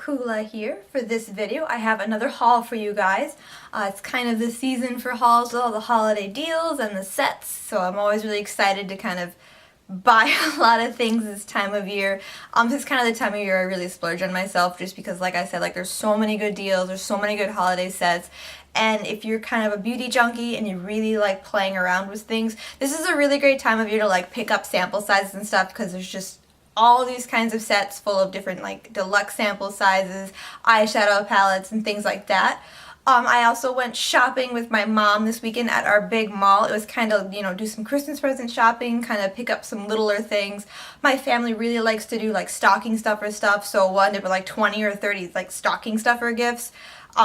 Kula here. For this video, I have another haul for you guys. It's kind of the season for hauls with all the holiday deals and the sets, so I'm always really excited to kind of buy a lot of things this time of year. This is kind of the time of year I really splurge on myself just because, like I said, there's so many good deals, there's so many good holiday sets, and if you're kind of a beauty junkie and you really like playing around with things, this is a really great time of year to like pick up sample sizes and stuff because there's just all these kinds of sets full of different like deluxe sample sizes, eyeshadow palettes, and things like that. I also went shopping with my mom this weekend at our big mall. It was kind of, do some Christmas present shopping, kind of pick up some littler things. My family really likes to do like stocking stuffer stuff, so we'll end up with like 20 or 30 like stocking stuffer gifts.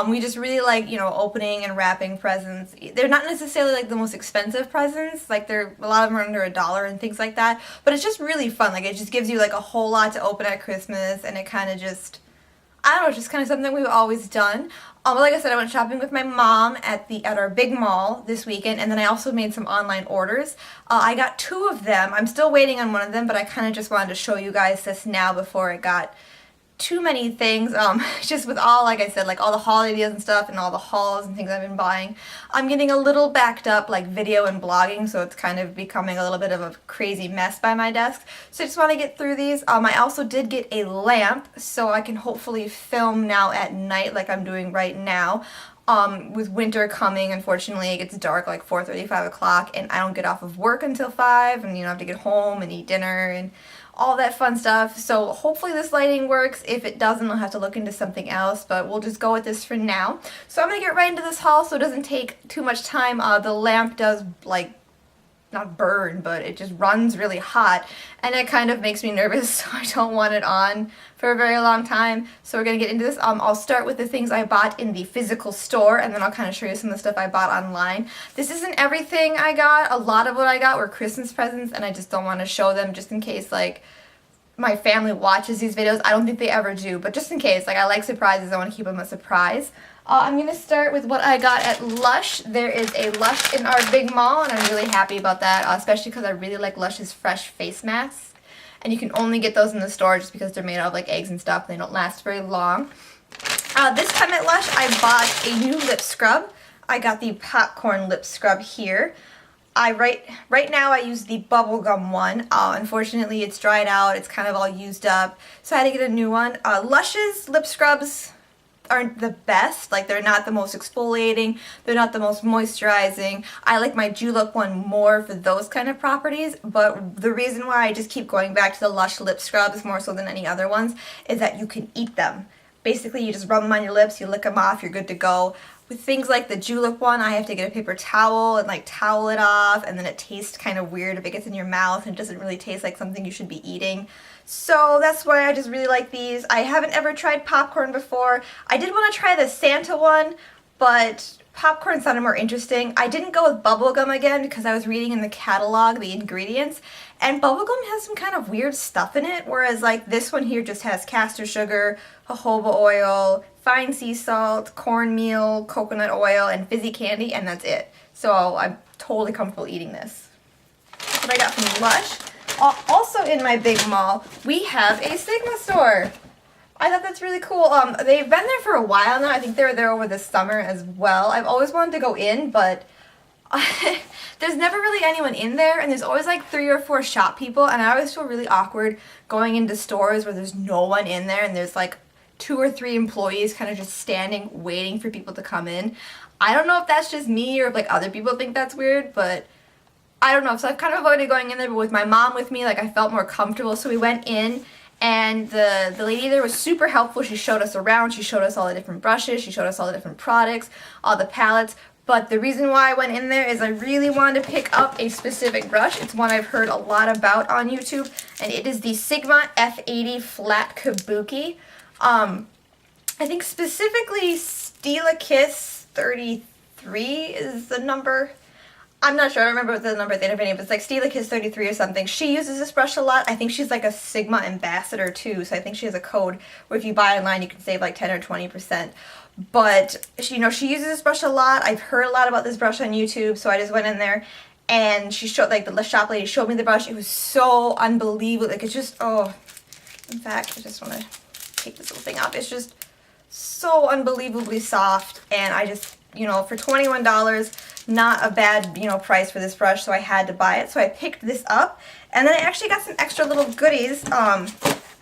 We just really like, opening and wrapping presents. They're not necessarily like the most expensive presents, like a lot of them are under $1 and things like that, but it's just really fun. Like it just gives you like a whole lot to open at Christmas, and it kind of just, I don't know, it's just kind of something we've always done. But like I said, I went shopping with my mom at our big mall this weekend, and then I also made some online orders. I got 2 of them. I'm still waiting on one of them, but I kind of just wanted to show you guys this now before it got too many things. Just with all, like I said, like all the holiday deals and stuff and all the hauls and things I've been buying, I'm getting a little backed up like video and blogging, so it's kind of becoming a little bit of a crazy mess by my desk. So I just want to get through these. I also did get a lamp so I can hopefully film now at night like I'm doing right now. With winter coming, unfortunately, it gets dark like 4:30, 5 o'clock, and I don't get off of work until 5, and I have to get home and eat dinner and all that fun stuff. So hopefully this lighting works. If it doesn't, I'll have to look into something else, but we'll just go with this for now. So I'm going to get right into this haul so it doesn't take too much time. The lamp does like not burn, but it just runs really hot, and it kind of makes me nervous, so I don't want it on for a very long time. So we're gonna get into this. I'll start with the things I bought in the physical store, and then I'll kind of show you some of the stuff I bought online. This isn't everything I got. A lot of what I got were Christmas presents, and I just don't want to show them just in case like my family watches these videos. I don't think they ever do, but just in case, like I like surprises, I want to keep them a surprise. I'm going to start with what I got at Lush. There is a Lush in our big mall, and I'm really happy about that, especially because I really like Lush's fresh face masks. And you can only get those in the store just because they're made out of like eggs and stuff, and they don't last very long. This time at Lush, I bought a new lip scrub. I got the popcorn lip scrub here. Right now I use the bubblegum one. Unfortunately, it's dried out. It's kind of all used up, so I had to get a new one. Lush's lip scrubs aren't the best. Like, they're not the most exfoliating, they're not the most moisturizing. I like my Julep one more for those kind of properties, but the reason why I just keep going back to the Lush lip scrubs more so than any other ones is that you can eat them. Basically, you just rub them on your lips, you lick them off, you're good to go. With things like the Julep one, I have to get a paper towel and like towel it off, and then it tastes kind of weird if it gets in your mouth, and it doesn't really taste like something you should be eating. So that's why I just really like these. I haven't ever tried popcorn before. I did want to try the Santa one, but popcorn sounded more interesting. I didn't go with bubblegum again because I was reading in the catalog the ingredients, and bubblegum has some kind of weird stuff in it, whereas like this one here just has castor sugar, jojoba oil, fine sea salt, cornmeal, coconut oil, and fizzy candy, and that's it. So I'm totally comfortable eating this. That's what I got from Lush. Also in my big mall, we have a Sigma store. I thought that's really cool. They've been there for a while now. I think they were there over the summer as well. I've always wanted to go in, but there's never really anyone in there, and there's always like 3 or 4 shop people, and I always feel really awkward going into stores where there's no one in there and there's like 2 or 3 employees kind of just standing waiting for people to come in. I don't know if that's just me or if like other people think that's weird, but I don't know. So I've kind of avoided going in there, but with my mom with me, like I felt more comfortable. So we went in, and the lady there was super helpful. She showed us around. She showed us all the different brushes. She showed us all the different products, all the palettes. But the reason why I went in there is I really wanted to pick up a specific brush. It's one I've heard a lot about on YouTube, and it is the Sigma F80 Flat Kabuki. I think specifically Stila Kiss 33 is the number. I'm not sure. I don't remember what the number at the end of her name, but it's like Stila Kiss 33 or something. She uses this brush a lot. I think she's like a Sigma ambassador too, so I think she has a code where if you buy online you can save like 10 or 20%. But she, she uses this brush a lot. I've heard a lot about this brush on YouTube, so I just went in there and she showed, like the shop lady showed me the brush. It was so unbelievable. Like it's just, oh, in fact, I just want to take this little thing off. It's just so unbelievably soft, and I just, you know, for $21, not a bad, you know, price for this brush, so I had to buy it. So I picked this up, and then I actually got some extra little goodies.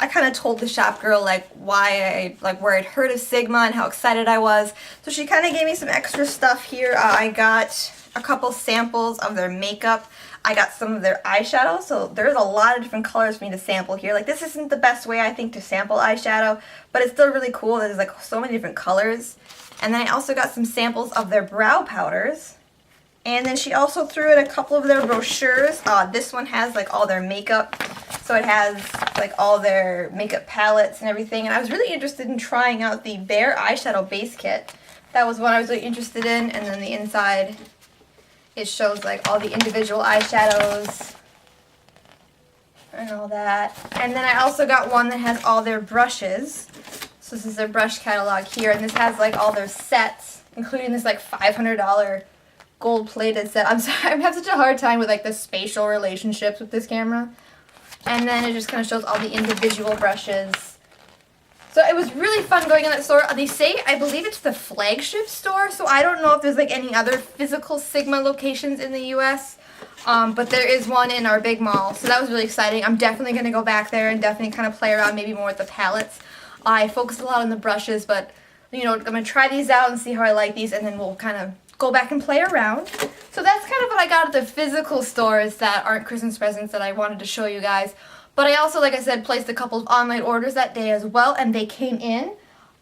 I kind of told the shop girl like where I'd heard of Sigma and how excited I was. So she kind of gave me some extra stuff here. I got a couple samples of their makeup. I got some of their eyeshadow, so there's a lot of different colors for me to sample here. Like, this isn't the best way, I think, to sample eyeshadow, but it's still really cool. There's like so many different colors. And then I also got some samples of their brow powders. And then she also threw in a couple of their brochures. This one has like all their makeup, so it has like all their makeup palettes and everything. And I was really interested in trying out the Bare Eyeshadow Base Kit. That was one I was really interested in. And then the inside, it shows like all the individual eyeshadows and all that. And then I also got one that has all their brushes. So this is their brush catalog here, and this has like all their sets, including this like $500 gold-plated set. I'm sorry, I'm having such a hard time with like the spatial relationships with this camera. And then it just kind of shows all the individual brushes. So it was really fun going in that store. They say, I believe it's the flagship store, so I don't know if there's like any other physical Sigma locations in the US, but there is one in our big mall, so that was really exciting. I'm definitely going to go back there and definitely kind of play around maybe more with the palettes. I focused a lot on the brushes, but you know, I'm going to try these out and see how I like these, and then we'll kind of go back and play around. So that's kind of what I got at the physical stores that aren't Christmas presents that I wanted to show you guys. But I also, like I said, placed a couple of online orders that day as well, and they came in.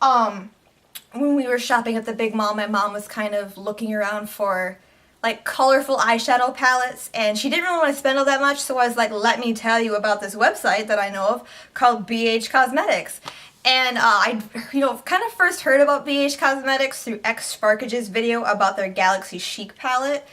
When we were shopping at the big mall, my mom was kind of looking around for like colorful eyeshadow palettes, and she didn't really want to spend all that much, so I was like, let me tell you about this website that I know of called bhcosmetics. And I, you know, kind of first heard about BH Cosmetics through X Sparkage's video about their Galaxy Chic palette.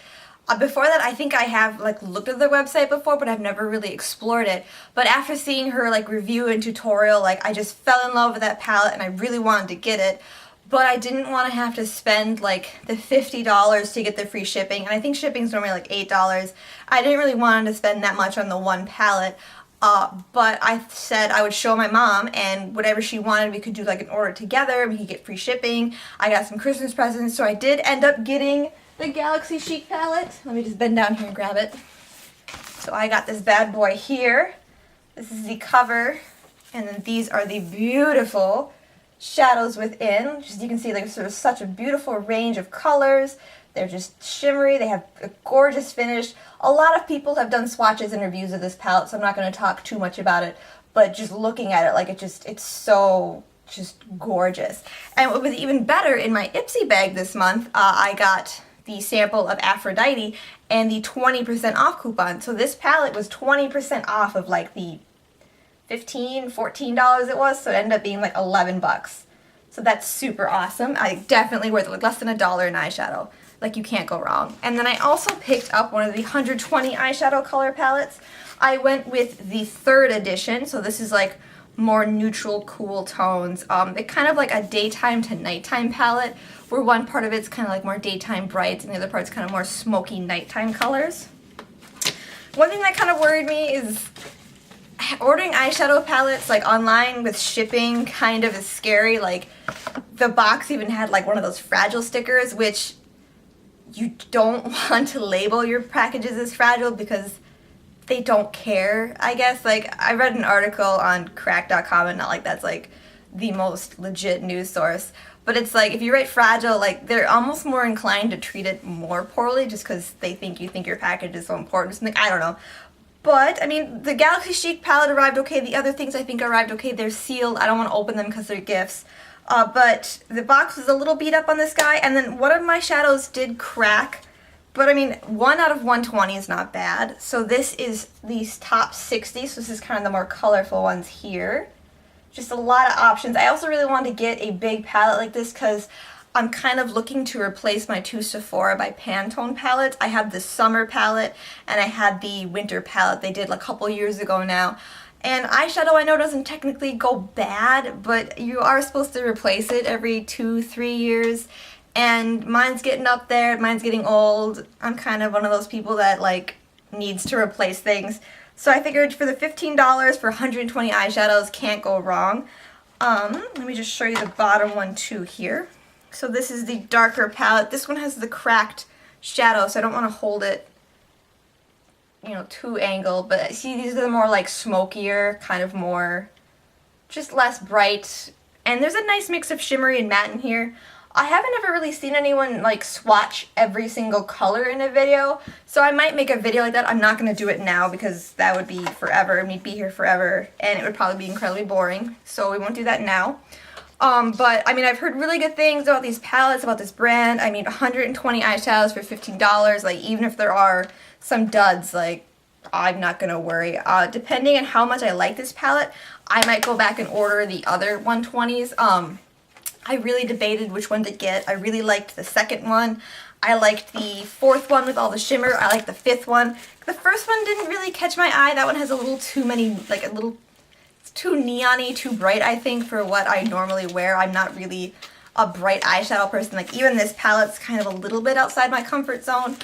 Before that, I think I have like looked at their website before, but I've never really explored it. But after seeing her like review and tutorial, like I just fell in love with that palette and I really wanted to get it. But I didn't want to have to spend like the $50 to get the free shipping, and I think shipping's normally like $8. I didn't really want to spend that much on the one palette. But I said I would show my mom, and whatever she wanted, we could do like an order together. We could get free shipping. I got some Christmas presents, so I did end up getting the Galaxy Chic palette. Let me just bend down here and grab it. So I got this bad boy here. This is the cover, and then these are the beautiful shadows within. As you can see, like sort of such a beautiful range of colors. They're just shimmery. They have a gorgeous finish. A lot of people have done swatches and reviews of this palette, so I'm not going to talk too much about it. But just looking at it, like it's so just gorgeous. And what was even better, in my Ipsy bag this month, I got the sample of Aphrodite and the 20% off coupon. So this palette was 20% off of like the $15, $14 it was, so it ended up being like 11 bucks. So that's super awesome. I definitely worth it, like less than $1 in eyeshadow. Like, you can't go wrong. And then I also picked up one of the 120 eyeshadow color palettes. I went with the 3rd edition, so this is like more neutral, cool tones. It's kind of like a daytime to nighttime palette, where one part of it's kind of like more daytime brights and the other part's kind of more smoky nighttime colors. One thing that kind of worried me is ordering eyeshadow palettes like online with shipping kind of is scary. Like, the box even had like one of those fragile stickers, which you don't want to label your packages as fragile because they don't care, I guess. Like, I read an article on crack.com, and not like that's like the most legit news source, but it's like if you write fragile, like they're almost more inclined to treat it more poorly just because they think you think your package is so important or something. I don't know. But, I mean, the Galaxy Chic palette arrived okay. The other things I think arrived okay. They're sealed. I don't want to open them because they're gifts. But the box was a little beat up on this guy, and then one of my shadows did crack. But, I mean, 1 out of 120 is not bad. So this is these top 60. So this is kind of the more colorful ones here. Just a lot of options. I also really wanted to get a big palette like this because I'm kind of looking to replace my 2 Sephora by Pantone palettes. I have the summer palette and I had the winter palette they did a couple years ago now. And eyeshadow, I know, doesn't technically go bad, but you are supposed to replace it every 2-3 years. And mine's getting up there, mine's getting old. I'm kind of one of those people that like needs to replace things. So I figured for the $15 for 120 eyeshadows, can't go wrong. Let me just show you the bottom one too here. So this is the darker palette. This one has the cracked shadow, so I don't want to hold it, you know, too angled. But see, these are the more like smokier, kind of more, just less bright. And there's a nice mix of shimmery and matte in here. I haven't ever really seen anyone like swatch every single color in a video, so I might make a video like that. I'm not going to do it now because that would be forever, and we'd be here forever, and it would probably be incredibly boring, so we won't do that now. But I mean, I've heard really good things about these palettes, about this brand. I mean, 120 eyeshadows for $15, like even if there are some duds, like I'm not going to worry. Depending on how much I like this palette, I might go back and order the other 120s. I really debated which one to get. I really liked the second one. I liked the fourth one with all the shimmer. I liked the fifth one. The first one didn't really catch my eye. That one has a little too many, like a little, it's too neon-y, too bright, I think, for what I normally wear. I'm not really a bright eyeshadow person. Like even this palette's kind of a little bit outside my comfort zone.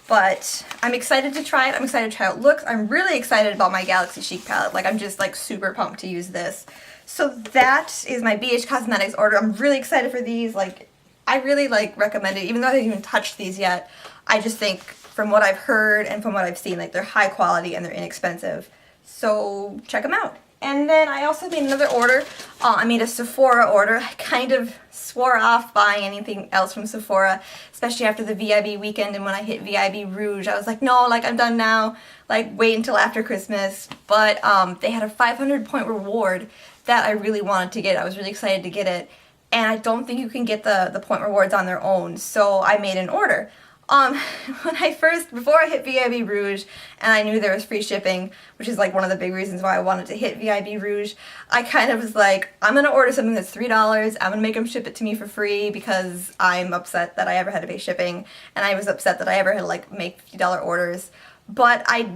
But I'm excited to try it. I'm excited to try out looks. I'm really excited about my Galaxy Chic palette. Like I'm just like super pumped to use this. So that is my BH Cosmetics order. I'm really excited for these. Like, I really like recommend it, even though I haven't even touched these yet. I just think from what I've heard and from what I've seen, like they're high quality and they're inexpensive. So check them out. And then I also made another order. I made a Sephora order. I kind of swore off buying anything else from Sephora, especially after the VIB weekend, and when I hit VIB Rouge, I was like, no, like I'm done now. Like wait until after Christmas. But they had a 500-point reward that I really wanted to get. I was really excited to get it, and I don't think you can get the point rewards on their own, so I made an order. Before I hit VIB Rouge, and I knew there was free shipping, which is like one of the big reasons why I wanted to hit VIB Rouge, I kind of was like, I'm gonna order something that's $3, I'm gonna make them ship it to me for free because I'm upset that I ever had to pay shipping, and I was upset that I ever had to like make $50 orders, but I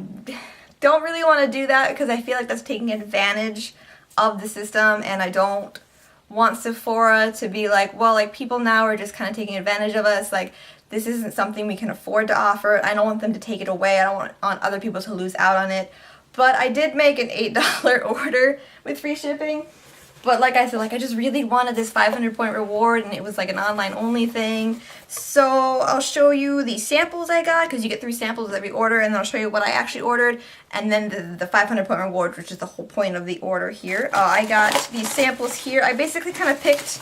don't really want to do that because I feel like that's taking advantage of the system, and I don't want Sephora to be like, well, like people now are just kind of taking advantage of us, like this isn't something we can afford to offer. I don't want them to take it away. I don't want other people to lose out on it. But I did make an $8 order with free shipping. But like I said, like I just really wanted this 500-point reward, and it was like an online only thing. So I'll show you the samples I got, because you get 3 samples with every order, and then I'll show you what I actually ordered, and then the 500-point reward, which is the whole point of the order here. I got these samples here. I basically kind of picked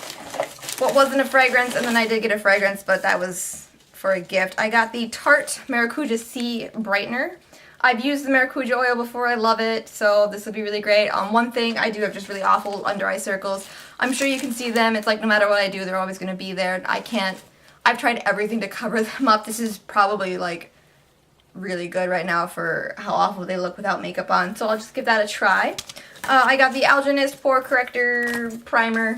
what wasn't a fragrance, and then I did get a fragrance, but that was for a gift. I got the Tarte Maracuja Sea Brightener. I've used the maracuja oil before, I love it, so this will be really great. One thing, I do have just really awful under eye circles. I'm sure you can see them. It's like no matter what I do, they're always going to be there. I've tried everything to cover them up. This is probably like really good right now for how awful they look without makeup on, so I'll just give that a try. I got the Algenist Pore Corrector Primer.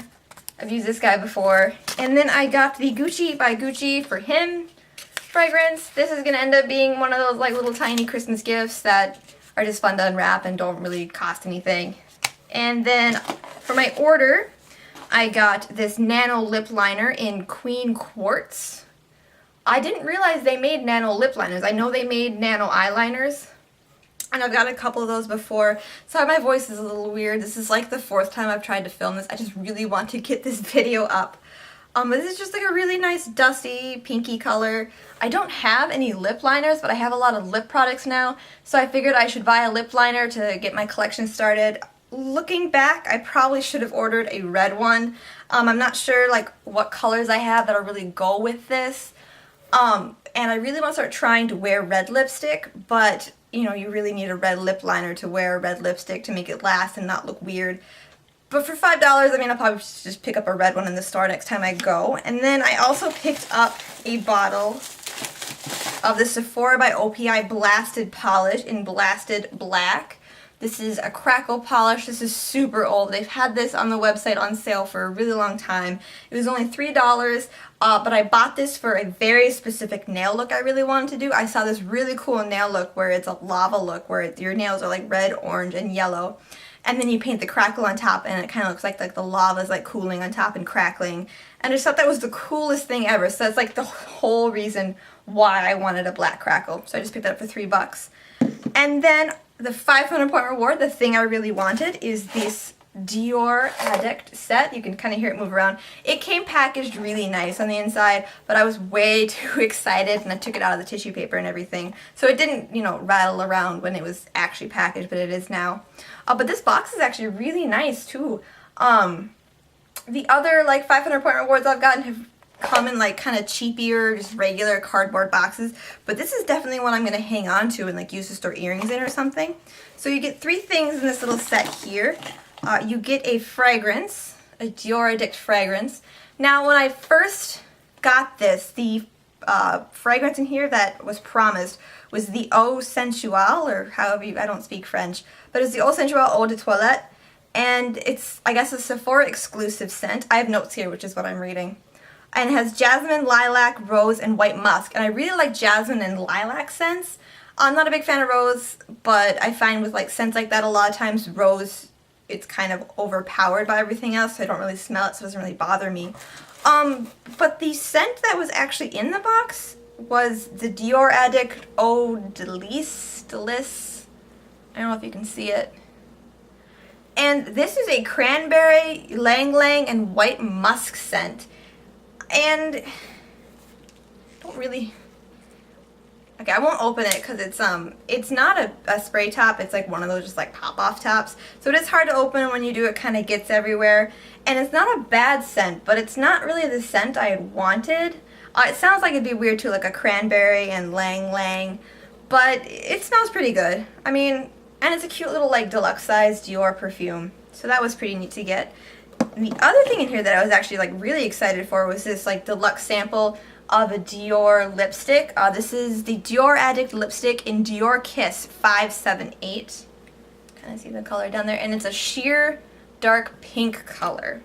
I've used this guy before. And then I got the Gucci by Gucci for him fragrance. This is going to end up being one of those like little tiny Christmas gifts that are just fun to unwrap and don't really cost anything. And then for my order, I got this nano lip liner in Queen Quartz. I didn't realize they made nano lip liners. I know they made nano eyeliners, and I've got a couple of those before. Sorry, my voice is a little weird. This is like the 4th time I've tried to film this. I just really want to get this video up. But this is just like a really nice dusty pinky color. I don't have any lip liners, but I have a lot of lip products now, so I figured I should buy a lip liner to get my collection started. Looking back, I probably should have ordered a red one. I'm not sure like what colors I have that'll really go with this. And I really want to start trying to wear red lipstick, but you know, you really need a red lip liner to wear a red lipstick to make it last and not look weird. But for $5, I mean, I'll probably just pick up a red one in the store next time I go. And then I also picked up a bottle of the Sephora by OPI Blasted Polish in Blasted Black. This is a crackle polish. This is super old. They've had this on the website on sale for a really long time. It was only $3, but I bought this for a very specific nail look I really wanted to do. I saw this really cool nail look where it's a lava look, where your nails are like red, orange, and yellow. And then you paint the crackle on top, and it kind of looks like the lava is like cooling on top and crackling. And I just thought that was the coolest thing ever. So that's like the whole reason why I wanted a black crackle. So I just picked that up for $3. And then the 500-point reward, the thing I really wanted, is this Dior Addict set. You can kind of hear it move around. It came packaged really nice on the inside, but I was way too excited and I took it out of the tissue paper and everything. So it didn't, you know, rattle around when it was actually packaged, but it is now. But this box is actually really nice too. The other like 500 point rewards I've gotten have come in like kind of cheapier, just regular cardboard boxes, but this is definitely one I'm going to hang on to and like use to store earrings in or something. So you get 3 things in this little set here. You get a fragrance, a Dior Addict fragrance. Now when I first got this, the fragrance in here that was promised was the Eau Sensuelle, or however you, I don't speak French, but it's the Eau Sensuelle Eau de Toilette, and it's, I guess, a Sephora exclusive scent. I have notes here, which is what I'm reading. And it has jasmine, lilac, rose, and white musk. And I really like jasmine and lilac scents. I'm not a big fan of rose, but I find with like scents like that a lot of times rose, it's kind of overpowered by everything else, so I don't really smell it, so it doesn't really bother me. But the scent that was actually in the box was the Dior Addict Eau Delice. I don't know if you can see it. And this is a cranberry, ylang ylang, and white musk scent. And don't really, okay, I won't open it because it's not a spray top. It's like one of those just like pop off tops, so it is hard to open, and when you do it kind of gets everywhere. And it's not a bad scent, but it's not really the scent I had wanted. It sounds like it'd be weird too, like a cranberry and ylang ylang, but it smells pretty good. I mean, and it's a cute little like deluxe size Dior perfume, so that was pretty neat to get. And the other thing in here that I was actually like really excited for was this like deluxe sample of a Dior lipstick. This is the Dior Addict lipstick in Dior Kiss 578. Kind of see the color down there, and it's a sheer dark pink color.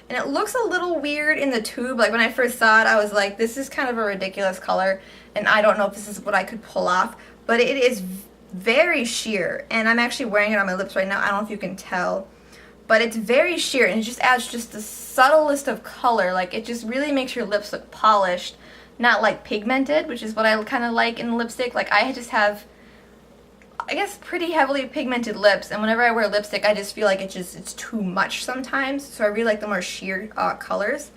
And it looks a little weird in the tube. Like when I first saw it, I was like, this is kind of a ridiculous color, and I don't know if this is what I could pull off, but it is very sheer, and I'm actually wearing it on my lips right now. I don't know if you can tell, but it's very sheer, and it just adds just the subtlest of color. Like it just really makes your lips look polished, not like pigmented, which is what I kind of like in lipstick. Like I just have, I guess, pretty heavily pigmented lips, and whenever I wear lipstick I just feel like it's too much sometimes, so I really like the more sheer colors.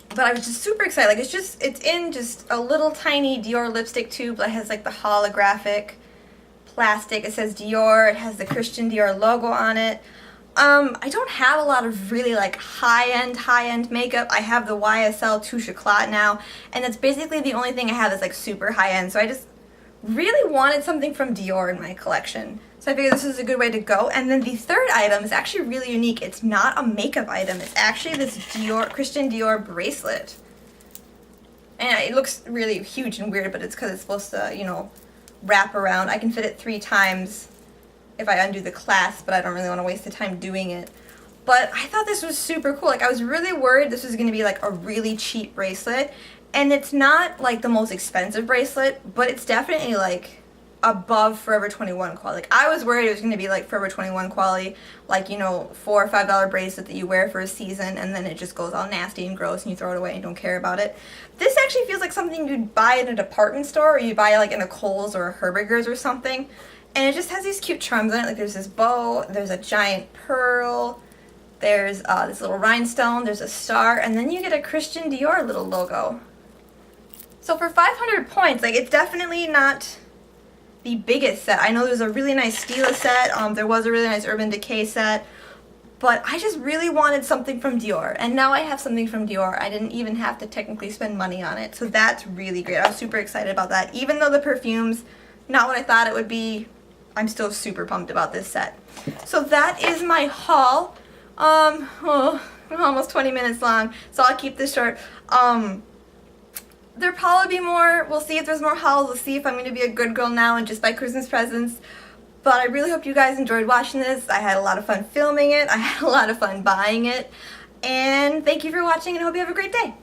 But I was just super excited. Like it's in just a little tiny Dior lipstick tube that has like the holographic plastic. It says Dior, it has the Christian Dior logo on it. I don't have a lot of really like high-end makeup. I have the YSL Touche Éclat now, and that's basically the only thing I have that's like super high-end, so I just really wanted something from Dior in my collection. So I figured this is a good way to go. And then the third item is actually really unique. It's not a makeup item. It's actually this Christian Dior bracelet. And it looks really huge and weird, but it's because it's supposed to, you know, wrap around. I can fit it 3 times if I undo the clasp, but I don't really want to waste the time doing it. But I thought this was super cool. Like I was really worried this was going to be like a really cheap bracelet. And it's not like the most expensive bracelet, but it's definitely like above Forever 21 quality. Like I was worried it was going to be like Forever 21 quality, like, you know, $4 or $5 bracelet that you wear for a season and then it just goes all nasty and gross and you throw it away and don't care about it. This actually feels like something you'd buy in a department store, or you buy like in a Kohl's or a Herberger's or something. And it just has these cute charms on it. Like there's this bow, there's a giant pearl, there's this little rhinestone, there's a star, and then you get a Christian Dior little logo. So for 500 points, like it's definitely not the biggest set. I know there's a really nice Stila set, there was a really nice Urban Decay set, but I just really wanted something from Dior, and now I have something from Dior. I didn't even have to technically spend money on it, so that's really great. I was super excited about that. Even though the perfume's not what I thought it would be, I'm still super pumped about this set. So that is my haul. Almost 20 minutes long, so I'll keep this short. There'll probably be more. We'll see if there's more hauls. We'll see if I'm going to be a good girl now and just buy Christmas presents. But I really hope you guys enjoyed watching this. I had a lot of fun filming it. I had a lot of fun buying it. And thank you for watching, and I hope you have a great day.